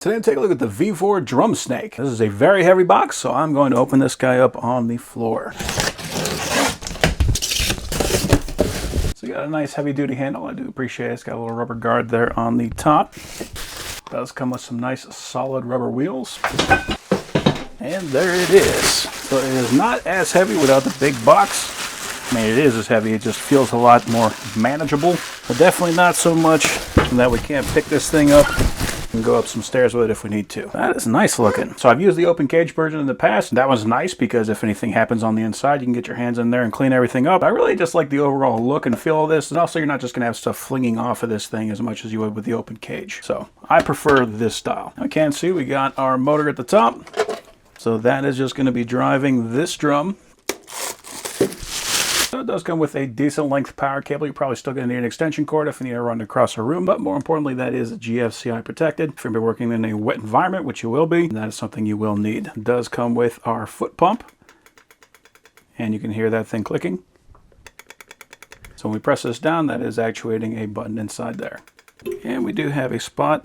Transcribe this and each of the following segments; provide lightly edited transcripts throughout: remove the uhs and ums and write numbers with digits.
Today I'm taking a look at the VEVOR drum snake. This is a very heavy box, so I'm going to open this guy up on the floor. So you got a nice heavy duty handle. I do appreciate it. It's got a little rubber guard there on the top. It does come with some nice solid rubber wheels. And there it is. So it is not as heavy without the big box. I mean, it is as heavy, it just feels a lot more manageable. But definitely not so much that we can't pick this thing up and go up some stairs with it if we need to. That is nice looking. So I've used the open cage version in the past. That was nice because if anything happens on the inside, you can get your hands in there and clean everything up. I really just like the overall look and feel of this. And also you're not just gonna have stuff flinging off of this thing as much as you would with the open cage. So I prefer this style. I can see we got our motor at the top. So that is just gonna be driving this drum. So it does come with a decent length power cable. You're probably still going to need an extension cord if you need to run across a room, but more importantly, that is GFCI protected. If you're working in a wet environment, which you will be, that is something you will need. It does come with our foot pump, and you can hear that thing clicking. So when we press this down, that is actuating a button inside there. And we do have a spot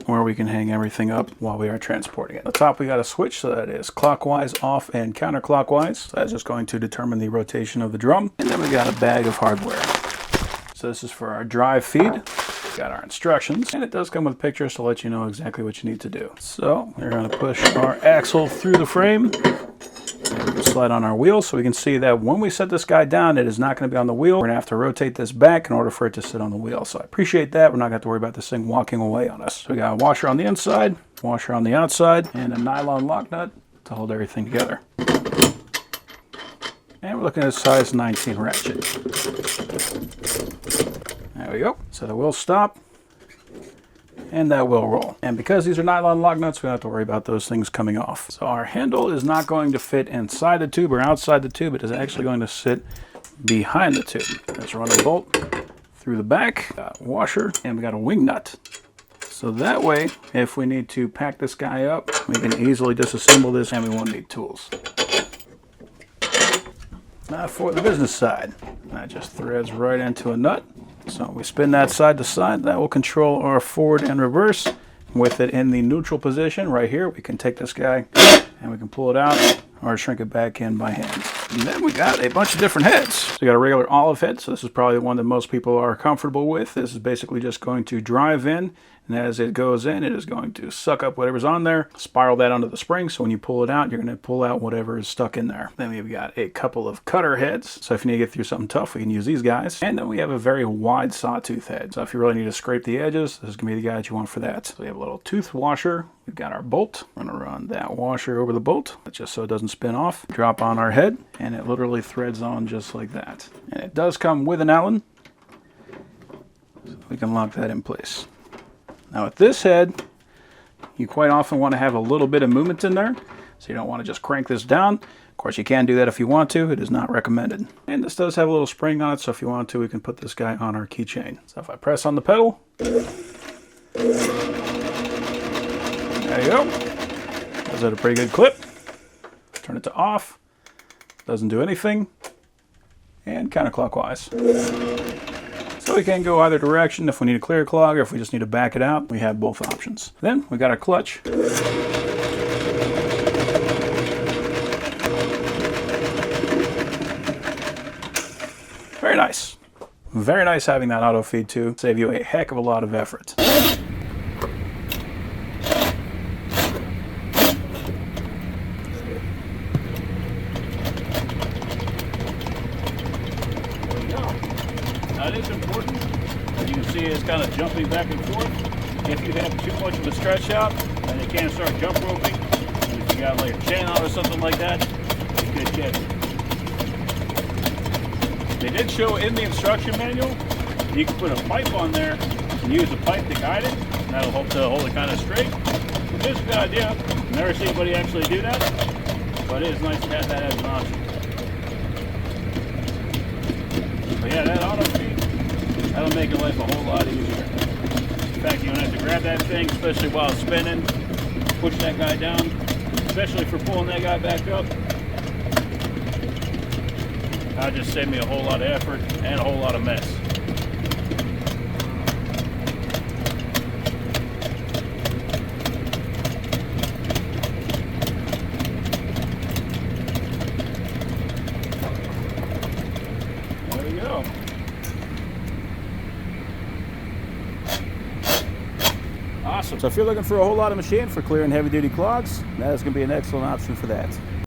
where we can hang everything up while we are transporting it. At the top we got a switch, so that is clockwise off and counterclockwise. So that's just going to determine the rotation of the drum. And then we got a bag of hardware. So this is for our drive feed. We got our instructions, and it does come with pictures to let you know exactly what you need to do. So we're going to push our axle through the frame. Slide on our wheel so we can see that when we set this guy down, it is not going to be on the wheel. We're going to have to rotate this back in order for it to sit on the wheel. So I appreciate that. We're not going to have to worry about this thing walking away on us. So we got a washer on the inside, washer on the outside, and a nylon lock nut to hold everything together. And we're looking at a size 19 ratchet. There we go. So the will stop. And that will roll. And because these are nylon lock nuts, we don't have to worry about those things coming off. So our handle is not going to fit inside the tube or outside the tube. It is actually going to sit behind the tube. Let's run a bolt through the back, got a washer, and we got a wing nut. So that way, if we need to pack this guy up, we can easily disassemble this and we won't need tools. Now for the business side, that just threads right into a nut. So we spin that side to side. That will control our forward and reverse. With it in the neutral position right here, we can take this guy and we can pull it out or shrink it back in by hand. And then we got a bunch of different heads. So we got a regular olive head. So this is probably the one that most people are comfortable with. This is basically just going to drive in. And as it goes in, it is going to suck up whatever's on there, spiral that onto the spring. So when you pull it out, you're going to pull out whatever is stuck in there. Then we've got a couple of cutter heads. So if you need to get through something tough, we can use these guys. And then we have a very wide sawtooth head. So if you really need to scrape the edges, this is going to be the guy that you want for that. So we have a little tooth washer. We've got our bolt. We're going to run that washer over the bolt, just so it doesn't spin off. Drop on our head, and it literally threads on just like that. And it does come with an Allen. So we can lock that in place. Now with this head, you quite often want to have a little bit of movement in there, so you don't want to just crank this down. Of course, you can do that if you want to. It is not recommended. And this does have a little spring on it, so if you want to, we can put this guy on our keychain. So if I press on the pedal, there you go. Does it a pretty good clip. Turn it to off. Doesn't do anything. And counterclockwise. So we can go either direction if we need a clear clog or if we just need to back it out. We have both options. Then we got our clutch. Very nice. Very nice having that auto feed too. Save you a heck of a lot of effort. That is important. As you can see, it's kind of jumping back and forth. If you have too much of a stretch out, then you can't start jump roping. And if you got like a chain on or something like that, you could catch it. They did show in the instruction manual, you can put a pipe on there and use a pipe to guide it. And that'll help to hold it kind of straight. It is a good idea. I've never seen anybody actually do that, but it is nice to have that as an option. But yeah, that auto feed, that'll make your life a whole lot easier. In fact, you don't have to grab that thing, especially while spinning, push that guy down, especially for pulling that guy back up. That'll just save me a whole lot of effort and a whole lot of mess. Awesome. So if you're looking for a whole lot of machine for clearing heavy duty clogs, that is going to be an excellent option for that.